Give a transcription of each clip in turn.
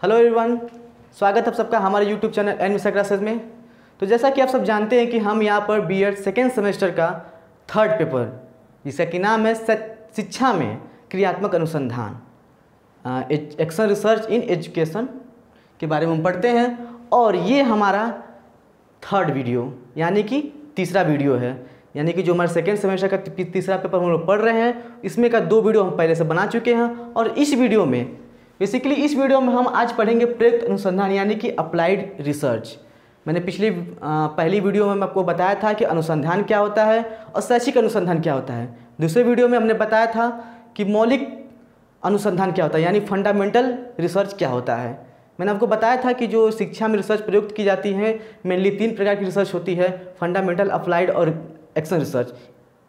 Hello everyone, स्वागत है आप सबका हमारे YouTube channel N Mishra classes में। तो जैसा कि आप सब जानते हैं कि हम यहाँ पर बीएड सेकेंड सेमेस्टर का थर्ड पेपर, जिसका कि नाम है शिक्षा में क्रियात्मक अनुसंधान, एक्शन रिसर्च इन एजुकेशन के बारे में हम पढ़ते हैं। और ये हमारा थर्ड वीडियो यानी कि तीसरा वीडियो है, यानी कि जो हमारे सेकेंड सेमेस्टर का तीसरा पेपर हम लोग पढ़ रहे हैं, इसमें का 2 वीडियो हम पहले से बना चुके हैं। और इस वीडियो में बेसिकली हम आज पढ़ेंगे प्रयुक्त अनुसंधान यानी कि अप्लाइड रिसर्च। मैंने पहली वीडियो में आपको बताया था कि अनुसंधान क्या होता है और शैक्षिक अनुसंधान क्या होता है। दूसरे वीडियो में हमने बताया था कि मौलिक अनुसंधान क्या होता है यानी फंडामेंटल रिसर्च क्या होता है। मैंने आपको बताया था कि जो शिक्षा में रिसर्च प्रयुक्त की जाती है मेनली 3 प्रकार की रिसर्च होती है, फंडामेंटल, अप्लाइड और एक्शन रिसर्च।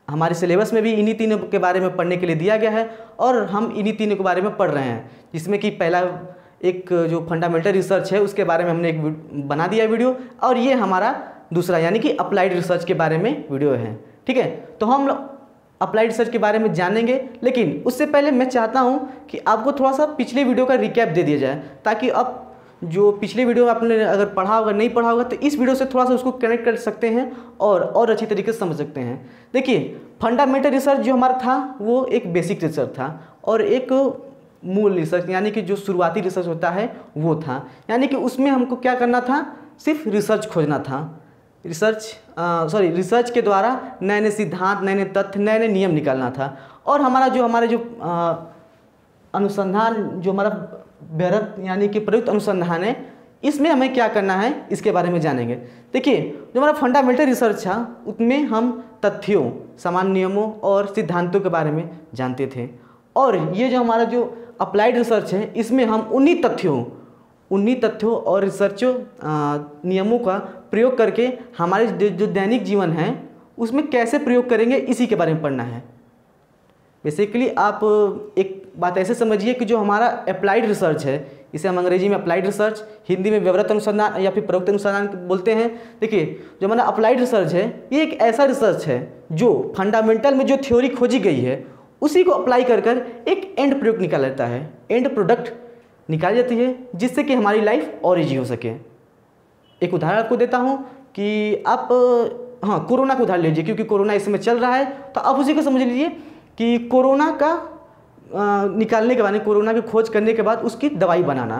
हमारे सिलेबस में भी इन्हीं तीनों के बारे में पढ़ने के लिए दिया गया है और हम इन्हीं तीनों के बारे में पढ़ रहे हैं, जिसमें कि पहला एक जो फंडामेंटल रिसर्च है उसके बारे में हमने एक बना दिया वीडियो, और ये हमारा दूसरा यानी कि अप्लाइड रिसर्च के बारे में वीडियो है। ठीक है, तो हम अप्लाइड रिसर्च के बारे में जानेंगे, लेकिन उससे पहले मैं चाहता हूँ कि आपको थोड़ा सा पिछले वीडियो का रिकैप दे दिया जाए, ताकि अब जो पिछले वीडियो में आपने अगर पढ़ा होगा नहीं पढ़ा होगा तो इस वीडियो से थोड़ा सा उसको कनेक्ट कर सकते हैं और अच्छी तरीके से समझ सकते हैं। देखिए, फंडामेंटल रिसर्च जो हमारा था वो एक बेसिक रिसर्च था, और एक मूल रिसर्च यानी कि जो शुरुआती रिसर्च होता है वो था, यानी कि उसमें हमको क्या करना था, सिर्फ रिसर्च खोजना था। रिसर्च के द्वारा नए नए सिद्धांत, नए नए तथ्य, नए नए नियम निकालना था। और हमारे जो अनुसंधान जो हमारा बृहत यानी कि प्रयुक्त अनुसंधान है, इसमें हमें क्या करना है इसके बारे में जानेंगे। देखिए, जो हमारा फंडामेंटल रिसर्च था उसमें हम तथ्यों, सामान्य नियमों और सिद्धांतों के बारे में जानते थे, और ये जो हमारा जो अप्लाइड रिसर्च है इसमें हम उन्हीं तथ्यों और रिसर्चों नियमों का प्रयोग करके हमारे जो दैनिक जीवन है उसमें कैसे प्रयोग करेंगे इसी के बारे में पढ़ना है। बेसिकली आप एक बात ऐसे समझिए कि जो हमारा अप्लाइड रिसर्च है, इसे हम अंग्रेजी में अप्लाइड रिसर्च, हिंदी में व्यवहारिक अनुसंधान या फिर प्रयुक्त अनुसंधान बोलते हैं। देखिए, जो हमारा अप्लाइड रिसर्च है ये एक ऐसा रिसर्च है जो फंडामेंटल में जो थ्योरी खोजी गई है उसी को अप्लाई कर एक एंड प्रयोग निकाल लेता है, एंड प्रोडक्ट निकाल जाती है, जिससे कि हमारी लाइफ और ईजी हो सके। एक उदाहरण आपको देता हूँ कि आप कोरोना को उदाहरण लीजिए, क्योंकि कोरोना इस समय चल रहा है, तो आप उसी को समझ लीजिए कि कोरोना का निकालने के बाद, कोरोना की खोज करने के बाद उसकी दवाई बनाना।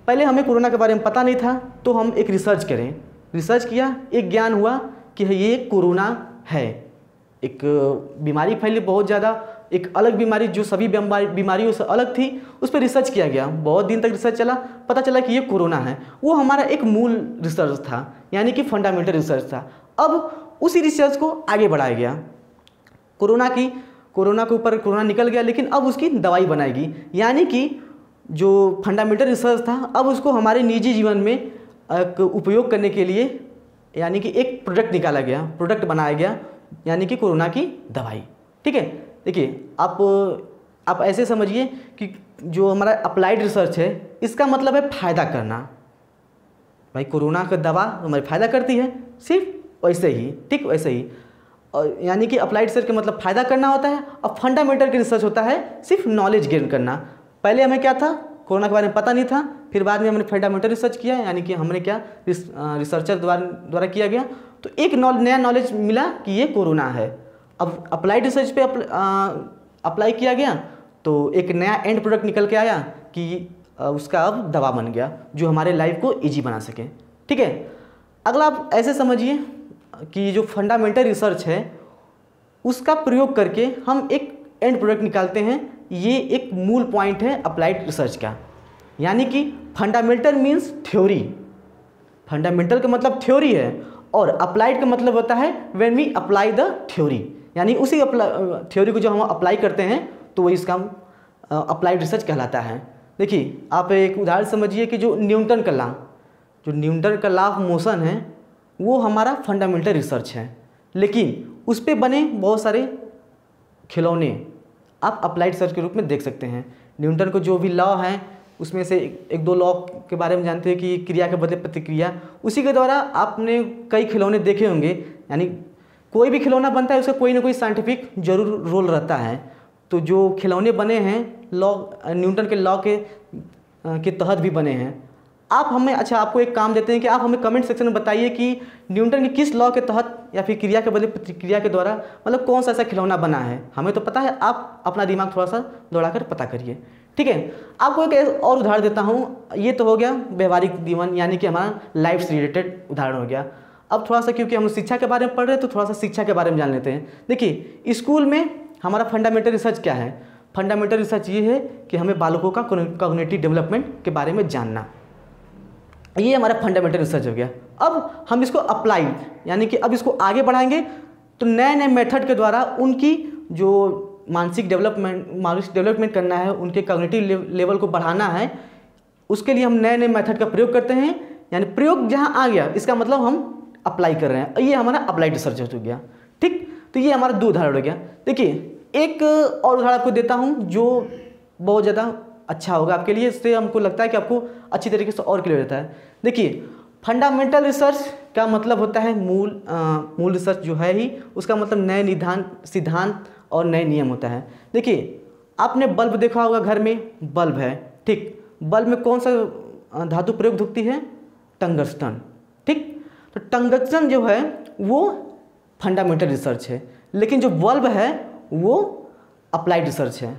पहले हमें कोरोना के बारे में पता नहीं था, तो हम एक रिसर्च किया, एक ज्ञान हुआ कि ये कोरोना है, एक बीमारी फैली बहुत ज़्यादा, एक अलग बीमारी जो सभी बीमारियों से अलग थी, उस पर रिसर्च किया गया। बहुत दिन तक रिसर्च चला, पता चला कि ये कोरोना है। वो हमारा एक मूल रिसर्च था यानी कि फंडामेंटल रिसर्च था। अब उसी रिसर्च को आगे बढ़ाया गया, कोरोना के ऊपर कोरोना निकल गया, लेकिन अब उसकी दवाई बनाएगी, यानी कि जो फंडामेंटल रिसर्च था अब उसको हमारे निजी जीवन में एक उपयोग करने के लिए यानी कि एक प्रोडक्ट बनाया गया, यानी कि कोरोना की दवाई। ठीक है, देखिए आप ऐसे समझिए कि जो हमारा अप्लाइड रिसर्च है इसका मतलब है फ़ायदा करना। भाई, कोरोना का दवा हमारी फ़ायदा करती है, सिर्फ वैसे ही, ठीक वैसे ही। और यानी कि अप्लाइड रिसर्च का मतलब फ़ायदा करना होता है, और फंडामेंटल की रिसर्च होता है सिर्फ नॉलेज गेन करना। पहले हमें क्या था, कोरोना के बारे में पता नहीं था, फिर बाद में हमने फंडामेंटल रिसर्च किया, यानी कि हमने क्या रिसर्चर द्वारा किया गया, तो एक नया नॉलेज मिला कि ये कोरोना है। अब अप्लाइड रिसर्च पे अप्लाई किया गया तो एक नया एंड प्रोडक्ट निकल के आया कि उसका अब दवा बन गया जो हमारे लाइफ को ईजी बना सके। ठीक है, अगला आप ऐसे समझिए कि जो फंडामेंटल रिसर्च है उसका प्रयोग करके हम एक एंड प्रोडक्ट निकालते हैं। ये एक मूल पॉइंट है अप्लाइड रिसर्च का, यानी कि फंडामेंटल मीन्स थ्योरी, फंडामेंटल का मतलब थ्योरी है, और अप्लाइड का मतलब होता है when we apply the theory, यानी उसी थ्योरी को जो हम अप्लाई करते हैं तो वही इसका अप्लाइड रिसर्च कहलाता है। देखिए, आप एक उदाहरण समझिए कि जो न्यूटन का लॉ ऑफ मोशन है वो हमारा फंडामेंटल रिसर्च है, लेकिन उस पर बने बहुत सारे खिलौने आप अप्लाइड रिसर्च के रूप में देख सकते हैं। न्यूटन को जो भी लॉ हैं उसमें से एक दो लॉ के बारे में जानते हैं कि क्रिया के बदले प्रतिक्रिया, उसी के द्वारा आपने कई खिलौने देखे होंगे। यानी कोई भी खिलौना बनता है उसका कोई ना कोई साइंटिफिक जरूर रोल रहता है। तो जो खिलौने बने हैं न्यूटन के लॉ के के तहत भी बने हैं। आप हमें आपको एक काम देते हैं कि आप हमें कमेंट सेक्शन में बताइए कि न्यूटन के किस लॉ के तहत या फिर क्रिया के बदले प्रतिक्रिया के द्वारा मतलब कौन सा ऐसा खिलौना बना है। हमें तो पता है, आप अपना दिमाग थोड़ा सा दौड़ाकर पता करिए। ठीक है, आपको एक और उदाहरण देता हूँ। ये तो हो गया व्यवहारिक जीवन यानी कि हमारा लाइफ से रिलेटेड उदाहरण हो गया। अब थोड़ा सा क्योंकि हम शिक्षा के बारे में पढ़ रहे हैं तो थोड़ा सा शिक्षा के बारे में जान लेते हैं। देखिए, स्कूल में हमारा फंडामेंटल रिसर्च क्या है? फंडामेंटल रिसर्च ये है कि हमें बालकों का कॉग्निटिव डेवलपमेंट के बारे में जानना, ये हमारा फंडामेंटल रिसर्च हो गया। अब हम इसको अप्लाई यानी कि अब इसको आगे बढ़ाएंगे तो नए नए मेथड के द्वारा उनकी जो मानसिक डेवलपमेंट करना है, उनके कॉग्निटिव लेवल को बढ़ाना है, उसके लिए हम नए नए मेथड का प्रयोग करते हैं। यानी प्रयोग जहाँ आ गया इसका मतलब हम अप्लाई कर रहे हैं, ये हमारा अप्लाइड रिसर्च हो गया। ठीक, तो ये हमारा 2 उदाहरण हो गया। देखिए, एक और उदाहरण आपको देता हूँ जो बहुत ज़्यादा अच्छा होगा आपके लिए, इससे हमको लगता है कि आपको अच्छी तरीके से और क्लियर रहता है। देखिए, फंडामेंटल रिसर्च का मतलब होता है मूल रिसर्च जो है ही, उसका मतलब नए सिद्धांत और नए नियम होता है। देखिए, आपने बल्ब देखा होगा, घर में बल्ब है। ठीक, बल्ब में कौन सा धातु प्रयुक्त होती है? टंगस्टन। ठीक, तो टंगस्टन जो है वो फंडामेंटल रिसर्च है, लेकिन जो बल्ब है वो अप्लाइड रिसर्च है।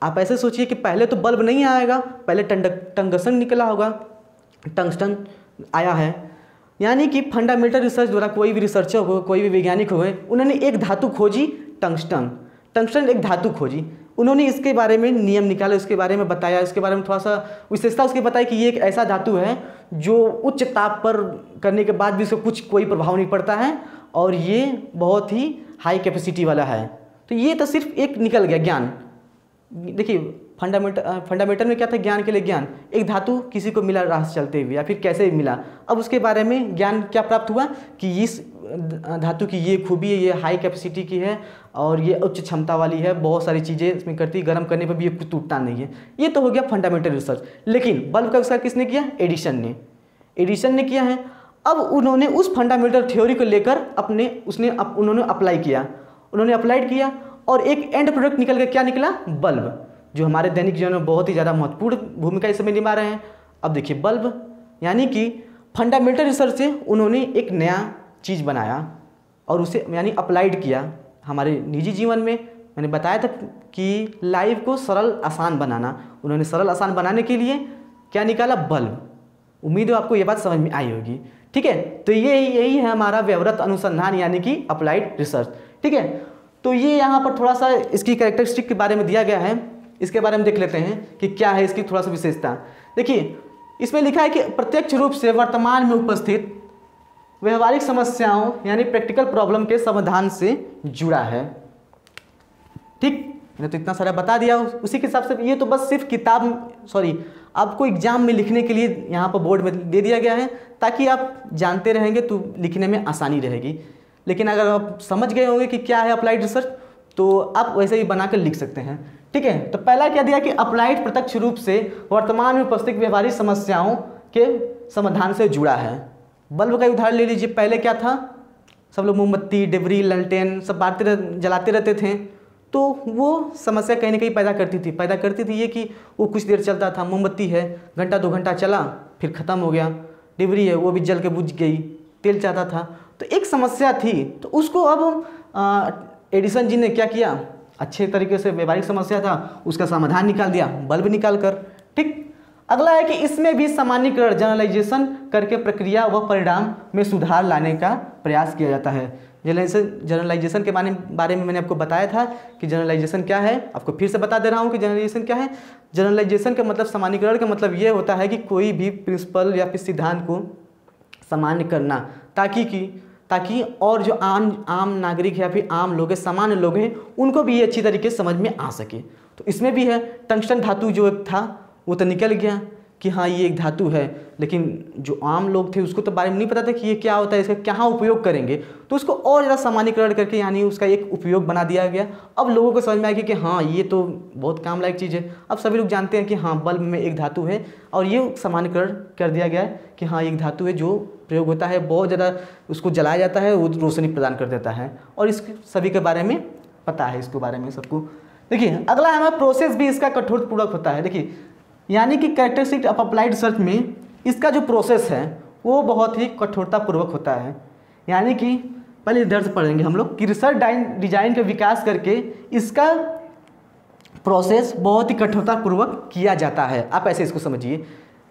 आप ऐसे सोचिए कि पहले तो बल्ब नहीं आएगा, पहले टंगस्टन निकला होगा, टंगस्टन आया है। यानी कि फंडामेंटल रिसर्च द्वारा कोई भी रिसर्चर हो, कोई भी वैज्ञानिक हो, उन्होंने एक धातु खोजी, टंगस्टन एक धातु खोजी। उन्होंने इसके बारे में नियम निकाले, उसके बारे में बताया, इसके बारे में थोड़ा सा विशेषता उसकी बताई कि ये एक ऐसा धातु है जो उच्च ताप पर करने के बाद भी इसको कोई प्रभाव नहीं पड़ता है और ये बहुत ही हाई कैपेसिटी वाला है। तो ये तो सिर्फ एक निकल गया ज्ञान। देखिए, फंडामेंटल में क्या था? ज्ञान के लिए ज्ञान। एक धातु किसी को मिला राह से चलते हुए या फिर कैसे मिला, अब उसके बारे में ज्ञान क्या प्राप्त हुआ कि इस धातु की ये खूबी है, ये हाई कैपेसिटी की है और ये उच्च क्षमता वाली है, बहुत सारी चीज़ें इसमें करती है, गर्म करने पर भी ये कुछ टूटता नहीं है। ये तो हो गया फंडामेंटल रिसर्च। लेकिन बल्ब का आविष्कार किसने किया? एडिसन ने किया है। अब उन्होंने उस फंडामेंटल थ्योरी को लेकर उन्होंने अप्लाई किया, उन्होंने अप्लाइड किया और एक एंड प्रोडक्ट निकल के क्या निकला? बल्ब, जो हमारे दैनिक जीवन में बहुत ही ज़्यादा महत्वपूर्ण भूमिका इस समय निभा रहे हैं। अब देखिए, बल्ब यानी कि फंडामेंटल रिसर्च से उन्होंने एक नया चीज़ बनाया और उसे यानी अप्लाइड किया हमारे निजी जीवन में। मैंने बताया था कि लाइफ को सरल आसान बनाना, उन्होंने सरल आसान बनाने के लिए क्या निकाला? बल्ब। उम्मीद है आपको ये बात समझ में आई होगी। ठीक है, तो यही है हमारा व्यवहारिक अनुसंधान यानी कि अप्लाइड रिसर्च। ठीक है, तो ये यहाँ पर थोड़ा सा इसकी कैरेक्टरिस्टिक के बारे में दिया गया है, इसके बारे में देख लेते हैं कि क्या है इसकी थोड़ा सा विशेषता। देखिए, इसमें लिखा है कि प्रत्यक्ष रूप से वर्तमान में उपस्थित व्यवहारिक समस्याओं यानी प्रैक्टिकल प्रॉब्लम के समाधान से जुड़ा है। ठीक, मैंने तो इतना सारा बता दिया, उसी के हिसाब से ये तो बस सिर्फ आपको एग्जाम में लिखने के लिए यहाँ पर बोर्ड में दे दिया गया है ताकि आप जानते रहेंगे तो लिखने में आसानी रहेगी। लेकिन अगर आप समझ गए होंगे कि क्या है अप्लाइड रिसर्च तो आप वैसे ही बनाकर लिख सकते हैं। ठीक है, तो पहला क्या दिया कि अप्लाइड प्रत्यक्ष रूप से वर्तमान में उपस्थित व्यवहारिक समस्याओं के समाधान से जुड़ा है। बल्ब का उदाहरण ले लीजिए, पहले क्या था? सब लोग मोमबत्ती, डिबरी, ललटेन सब जलाते रहते थे, तो वो समस्या कहीं ना कहीं पैदा करती थी ये कि वो कुछ देर चलता था। मोमबत्ती है, घंटा 2 घंटा चला फिर ख़त्म हो गया। डिबरी है, वो भी जल के बुझ गई, तेल चाहता था, तो एक समस्या थी। तो उसको अब एडिसन जी ने क्या किया? अच्छे तरीके से व्यवहारिक समस्या था, उसका समाधान निकाल दिया बल्ब निकाल कर। ठीक, अगला है कि इसमें भी सामान्यीकरण जनरलाइजेशन करके प्रक्रिया व परिणाम में सुधार लाने का प्रयास किया जाता है। जनरलाइजेशन के बारे में मैंने आपको बताया था कि जनरलाइजेशन क्या है, आपको फिर से बता दे रहा हूँ कि जनरलाइजेशन क्या है। जनरलाइजेशन का मतलब, सामान्यीकरण का मतलब ये होता है कि कोई भी प्रिंसिपल या फिर सिद्धांत को सामान्य करना ताकि और जो आम नागरिक या फिर आम लोग हैं, सामान्य लोग हैं, उनको भी ये अच्छी तरीके से समझ में आ सके। तो इसमें भी है, टंगस्टन धातु जो एक था वो तो निकल गया कि हाँ ये एक धातु है, लेकिन जो आम लोग थे उसको तो बारे में नहीं पता था कि ये क्या होता है, इसका कहाँ उपयोग करेंगे, तो उसको और ज़्यादा सामान्यीकरण करके यानी उसका एक उपयोग बना दिया गया। अब लोगों को समझ में आएगी कि हाँ ये तो बहुत काम लायक चीज़ है। अब सभी लोग जानते हैं कि हाँ बल्ब में एक धातु है और ये सामान्यीकरण कर दिया गया है कि हाँ एक धातु है जो प्रयोग होता है, बहुत ज़्यादा उसको जलाया जाता है, वो रोशनी प्रदान कर देता है, और इस सभी के बारे में पता है, इसके बारे में सबको। देखिए अगला हमारा प्रोसेस भी इसका कठोरपूर्वक होता है। देखिए यानी कि कैरेक्टरिस्टिक ऑफ अप्लाइड रिसर्च में इसका जो प्रोसेस है वो बहुत ही कठोरतापूर्वक होता है। यानी कि पहले इधर से पढ़ेंगे हम लोग कि रिसर्च डिजाइन का विकास करके इसका प्रोसेस बहुत ही कठोरतापूर्वक किया जाता है। आप ऐसे इसको समझिए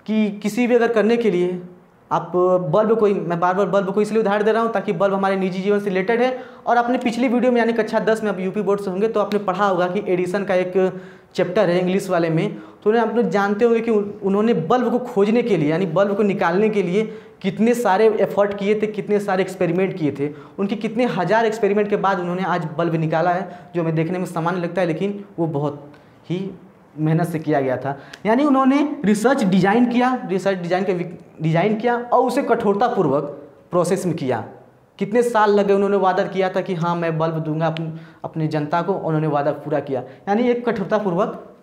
कि किसी भी अगर करने के लिए आप बल्ब कोई, मैं बार बार बल्ब को इसलिए उदाहरण दे रहा हूँ ताकि बल्ब हमारे निजी जीवन से रिलेटेड है। और आपने पिछली वीडियो में यानी कक्षा 10 में आप यूपी बोर्ड से होंगे तो आपने पढ़ा होगा कि एडिसन का एक चैप्टर है इंग्लिश वाले में, तो उन्हें आप लोग जानते होंगे कि उन्होंने बल्ब को खोजने के लिए यानी बल्ब को निकालने के लिए कितने सारे एफर्ट किए थे, कितने सारे एक्सपेरिमेंट किए थे। उनके कितने हज़ार एक्सपेरिमेंट के बाद उन्होंने आज बल्ब निकाला है, जो हमें देखने में सामान्य लगता है लेकिन वो बहुत ही मेहनत से किया गया था। यानी उन्होंने रिसर्च डिजाइन किया और उसे कठोरतापूर्वक प्रोसेस में किया। कितने साल लगे, उन्होंने वादा किया था कि हाँ मैं बल्ब दूंगा अपनी जनता को, उन्होंने वादा पूरा किया। यानी एक कठोरतापूर्वक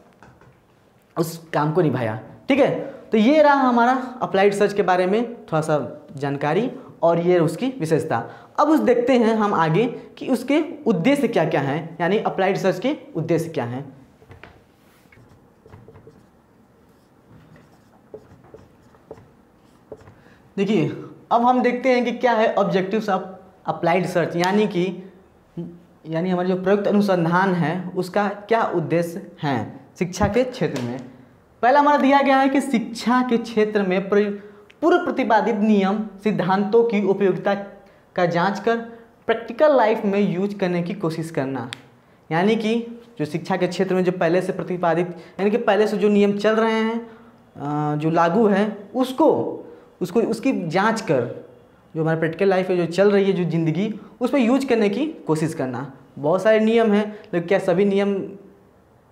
उस काम को निभाया। ठीक है, तो ये रहा हमारा अप्लाइड रिसर्च के बारे में थोड़ा सा जानकारी और ये उसकी विशेषता। अब उस देखते हैं हम आगे कि उसके उद्देश्य क्या क्या हैं, यानी अप्लाइड रिसर्च के उद्देश्य क्या हैं। देखिए, अब हम देखते हैं कि क्या है ऑब्जेक्टिव्स ऑफ अप्लाइड रिसर्च, यानी हमारे जो प्रयुक्त अनुसंधान है उसका क्या उद्देश्य हैं शिक्षा के क्षेत्र में। पहला हमारा दिया गया है कि शिक्षा के क्षेत्र में पूर्व प्रतिपादित नियम सिद्धांतों की उपयोगिता का जांच कर प्रैक्टिकल लाइफ में यूज करने की कोशिश करना। यानी कि जो शिक्षा के क्षेत्र में जो पहले से प्रतिपादित यानी कि पहले से जो नियम चल रहे हैं, जो लागू है, उसकी जांच कर जो हमारा प्रैक्टिकल लाइफ है जो चल रही है जो ज़िंदगी, उस पर यूज करने की कोशिश करना। बहुत सारे नियम हैं, लेकिन क्या सभी नियम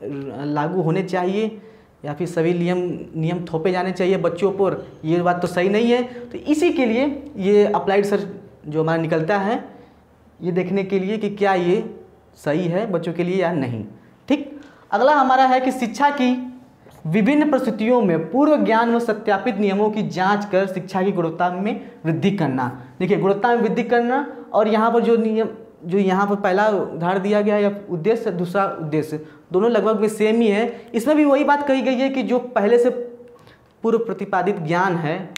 लागू होने चाहिए या फिर सभी नियम थोपे जाने चाहिए बच्चों पर, ये बात तो सही नहीं है। तो इसी के लिए ये अप्लाइड रिसर्च जो हमारा निकलता है, ये देखने के लिए कि क्या ये सही है बच्चों के लिए या नहीं। ठीक, अगला हमारा है कि शिक्षा की विभिन्न परिस्थितियों में पूर्व ज्ञान व सत्यापित नियमों की जांच कर शिक्षा की गुणवत्ता में वृद्धि करना। देखिए, गुणवत्ता में वृद्धि करना और यहाँ पर जो नियम जो यहाँ पर पहला उदाहरण दिया गया है या उद्देश्य, दूसरा उद्देश्य, दोनों लगभग में सेम ही है। इसमें भी वही बात कही गई है कि जो पहले से पूर्व प्रतिपादित ज्ञान है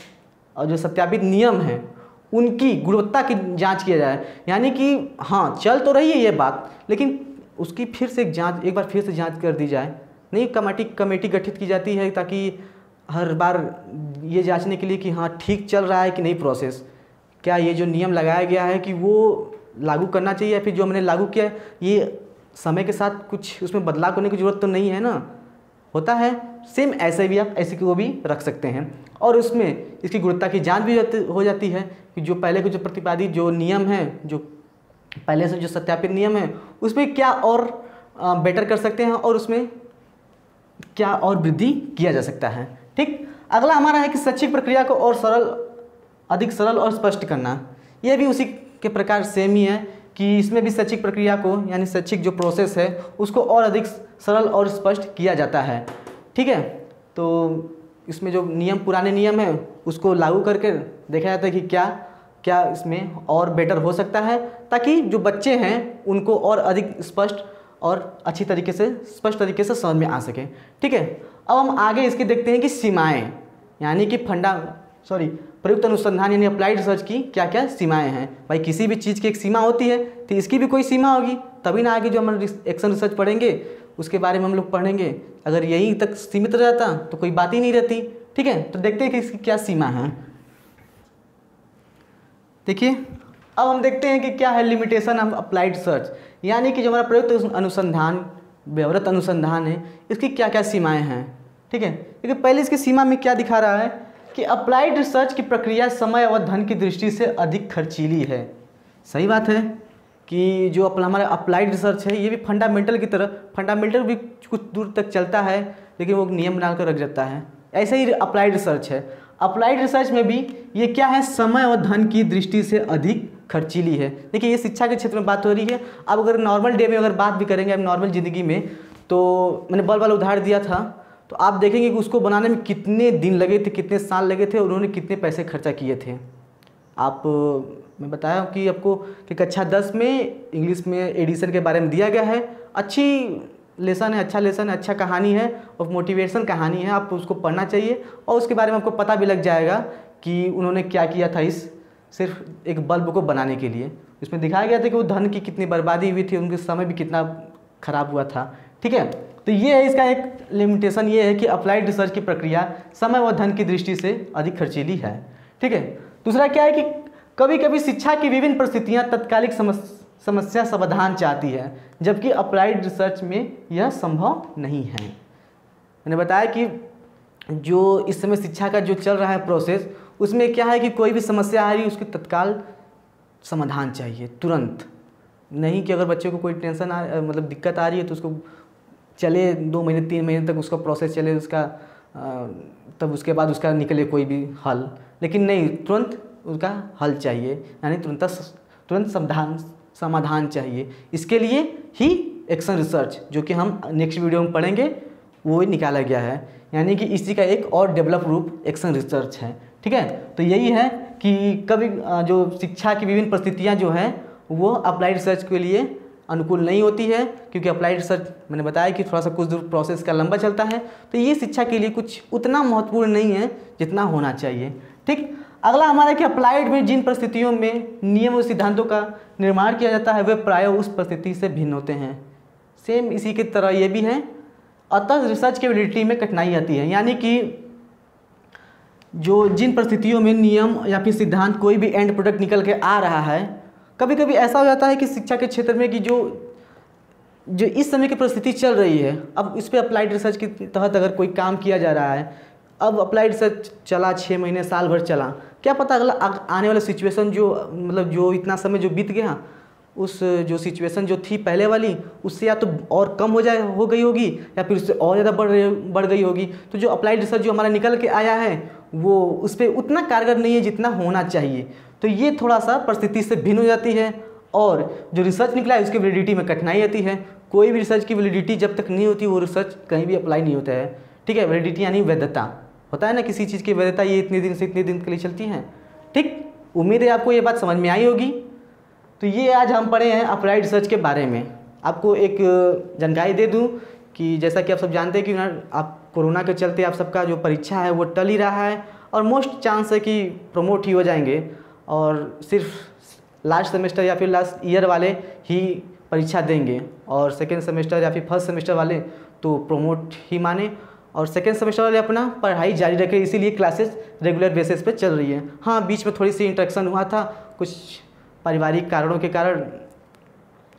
और जो सत्यापित नियम है उनकी गुणवत्ता की जाँच किया जाए। यानी कि हाँ, चल तो रही है ये बात, लेकिन उसकी फिर से एक बार फिर से जाँच कर दी जाए। नहीं, कमेटी गठित की जाती है ताकि हर बार ये जांचने के लिए कि हाँ ठीक चल रहा है कि नहीं प्रोसेस, क्या ये जो नियम लगाया गया है कि वो लागू करना चाहिए या फिर जो हमने लागू किया है ये समय के साथ कुछ उसमें बदलाव करने की ज़रूरत तो नहीं है ना। होता है सेम ऐसे भी आप ऐसे को भी रख सकते हैं और उसमें इसकी गुणवत्ता की जाँच भी हो जाती है कि जो पहले के जो प्रतिपादित जो नियम हैं, जो पहले से जो सत्यापित नियम है उसमें क्या और बेटर कर सकते हैं और उसमें क्या और वृद्धि किया जा सकता है। ठीक, अगला हमारा है कि शैक्षिक प्रक्रिया को और अधिक सरल और स्पष्ट करना। यह भी उसी के प्रकार सेम ही है कि इसमें भी शैक्षिक प्रक्रिया को यानी शैक्षिक जो प्रोसेस है उसको और अधिक सरल और स्पष्ट किया जाता है। ठीक है, तो इसमें जो पुराने नियम है उसको लागू करके देखा जाता है कि क्या इसमें और बेटर हो सकता है ताकि जो बच्चे हैं उनको और अधिक स्पष्ट और अच्छी तरीके से स्पष्ट तरीके से समझ में आ सके। ठीक है, अब हम आगे इसके देखते हैं कि सीमाएं, यानी कि प्रयुक्त अनुसंधान यानी अप्लाइड रिसर्च की क्या क्या सीमाएं हैं। भाई, किसी भी चीज़ की एक सीमा होती है तो इसकी भी कोई सीमा होगी, तभी ना आगे जो हम एक्शन रिसर्च पढ़ेंगे उसके बारे में हम लोग पढ़ेंगे। अगर यहीं तक सीमित रह जाता तो कोई बात ही नहीं रहती। ठीक है, तो देखते हैं कि इसकी क्या सीमा है। देखिए, अब हम देखते हैं कि क्या है लिमिटेशन ऑफ अप्लाइड रिसर्च, यानी कि जो हमारा प्रयुक्त अनुसंधान व्यवहारिक अनुसंधान है इसकी क्या क्या सीमाएं हैं। ठीक है, क्योंकि पहले इसकी सीमा में क्या दिखा रहा है कि अप्लाइड रिसर्च की प्रक्रिया समय और धन की दृष्टि से अधिक खर्चीली है। सही बात है कि जो हमारा अप्लाइड रिसर्च है ये भी फंडामेंटल भी कुछ दूर तक चलता है लेकिन वो नियम बनाकर रख जाता है। ऐसे ही अप्लाइड रिसर्च है। अप्लाइड रिसर्च में भी ये क्या है, समय और धन की दृष्टि से अधिक खर्चीली है। देखिए, ये शिक्षा के क्षेत्र में बात हो रही है। अब अगर नॉर्मल डे में अगर बात भी करेंगे, अब नॉर्मल ज़िंदगी में, तो मैंने बल्ब वाला उदाहरण दिया था, तो आप देखेंगे कि उसको बनाने में कितने दिन लगे थे, कितने साल लगे थे, उन्होंने कितने पैसे खर्चा किए थे। मैं बताया कि आपको कि कक्षा 10 में इंग्लिश में एडिसन के बारे में दिया गया है। अच्छी लेसन है, अच्छा लेसन है, अच्छा कहानी है और मोटिवेशन कहानी है, आप उसको पढ़ना चाहिए और उसके बारे में आपको पता भी लग जाएगा कि उन्होंने क्या किया था इस सिर्फ एक बल्ब को बनाने के लिए। इसमें दिखाया गया था कि वो धन की कितनी बर्बादी हुई थी, उनके समय भी कितना खराब हुआ था। ठीक है, तो ये है इसका एक लिमिटेशन, ये है कि अप्लाइड रिसर्च की प्रक्रिया समय व धन की दृष्टि से अधिक खर्चीली है। ठीक है, दूसरा क्या है कि कभी कभी शिक्षा की विभिन्न परिस्थितियाँ तत्कालिक समस्या समाधान चाहती है, जबकि अप्लाइड रिसर्च में यह संभव नहीं है। मैंने बताया कि जो इस समय शिक्षा का जो चल रहा है प्रोसेस, उसमें क्या है कि कोई भी समस्या आ रही है उसकी तत्काल समाधान चाहिए, तुरंत नहीं कि अगर बच्चे को कोई टेंशन मतलब दिक्कत आ रही है तो उसको चले 2 महीने 3 महीने तक उसका प्रोसेस चले उसका, तब उसके बाद उसका निकले कोई भी हल, लेकिन नहीं, तुरंत उसका हल चाहिए, यानी तुरंत समाधान चाहिए। इसके लिए ही एक्शन रिसर्च, जो कि हम नेक्स्ट वीडियो में पढ़ेंगे, वो ही निकाला गया है, यानी कि इसी का एक और डेवलप रूप एक्शन रिसर्च है। ठीक है, तो यही है कि कभी जो शिक्षा की विभिन्न परिस्थितियाँ जो हैं वो अप्लाइड रिसर्च के लिए अनुकूल नहीं होती है, क्योंकि अप्लाइड रिसर्च मैंने बताया कि थोड़ा सा कुछ दूर प्रोसेस का लंबा चलता है, तो ये शिक्षा के लिए कुछ उतना महत्वपूर्ण नहीं है जितना होना चाहिए। ठीक, अगला हमारा कि अप्लाइड में जिन परिस्थितियों में नियम और सिद्धांतों का निर्माण किया जाता है वे प्रायः उस परिस्थिति से भिन्न होते हैं। सेम इसी की तरह ये भी है। अतः रिसर्च की वैलिडिटी में कठिनाई आती है, यानी कि जो जिन परिस्थितियों में नियम या फिर सिद्धांत कोई भी एंड प्रोडक्ट निकल के आ रहा है, कभी कभी ऐसा हो जाता है कि शिक्षा के क्षेत्र में कि जो इस समय की परिस्थिति चल रही है, अब इस पर अप्लाइड रिसर्च के तहत अगर कोई काम किया जा रहा है, अब अप्लाइड रिसर्च चला 6 महीने साल भर चला, क्या पता अगला आने वाला सिचुएशन जो मतलब जो इतना समय जो बीत गया, उस जो सिचुएशन जो थी पहले वाली उससे या तो और कम हो गई होगी या फिर उससे और ज़्यादा बढ़ गई होगी। तो जो अप्लाइड रिसर्च जो हमारा निकल के आया है वो उस पर उतना कारगर नहीं है जितना होना चाहिए, तो ये थोड़ा सा परिस्थिति से भिन्न हो जाती है। और जो रिसर्च निकला है उसकी वैलिडिटी में कठिनाई आती है। कोई भी रिसर्च की वैलिडिटी जब तक नहीं होती वो रिसर्च कहीं भी अप्लाई नहीं होता है। ठीक है, वैलिडिटी यानी वैधता होता है ना, किसी चीज़ की वैधता ये इतने दिन से इतने दिन के लिए चलती है। ठीक, उम्मीद है आपको ये बात समझ में आई होगी। तो ये आज हम पढ़े हैं अप्लाइड रिसर्च के बारे में। आपको एक जानकारी दे दूं कि जैसा कि आप सब जानते हैं कि आप कोरोना के चलते आप सबका जो परीक्षा है वो टल ही रहा है और मोस्ट चांस है कि प्रमोट ही हो जाएंगे और सिर्फ लास्ट सेमेस्टर या फिर लास्ट ईयर वाले ही परीक्षा देंगे और सेकेंड सेमेस्टर या फिर फर्स्ट सेमेस्टर वाले तो प्रमोट ही माने और सेकेंड सेमेस्टर वाले अपना पढ़ाई जारी रखें। इसीलिए क्लासेस रेगुलर बेसिस पे चल रही है। हाँ, बीच में थोड़ी सी इंटरेक्शन हुआ था, कुछ पारिवारिक कारणों के कारण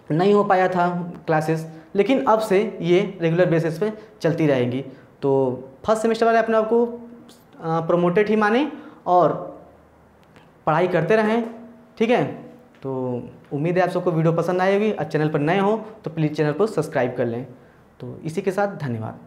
नहीं हो पाया था क्लासेस, लेकिन अब से ये रेगुलर बेसिस पे चलती रहेंगी। तो फर्स्ट सेमेस्टर वाले अपने आप को प्रमोटेड ही माने और पढ़ाई करते रहें। ठीक है, तो उम्मीद है आप सबको वीडियो पसंद आएगी। चैनल पर नए हो तो प्लीज़ चैनल को सब्सक्राइब कर लें। तो इसी के साथ धन्यवाद।